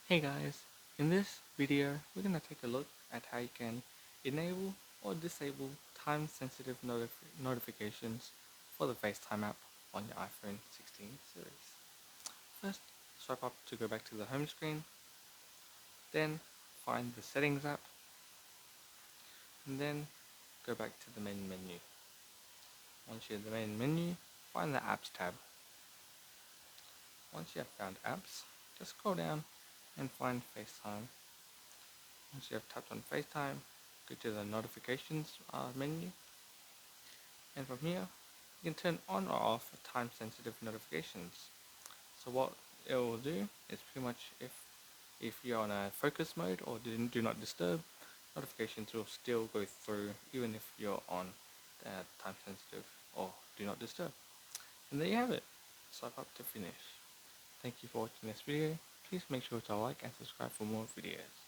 Hey guys, in this video we're going to take a look at how you can enable or disable time sensitive notifications for the FaceTime app on your iPhone 16 series. First, swipe up to go back to the home screen, then find the settings app, and then go back to the main menu. Once you're in the main menu, find the apps tab. Once you have found apps, just scroll down and find FaceTime. Once you have tapped on FaceTime, go to the notifications menu, and from here you can turn on or off time sensitive notifications. So what it will do is pretty much if you're on a focus mode or do not disturb, notifications will still go through even if you're on time sensitive or do not disturb. And there you have it. Swipe up to finish. Thank you for watching this video. Please make sure to like and subscribe for more videos.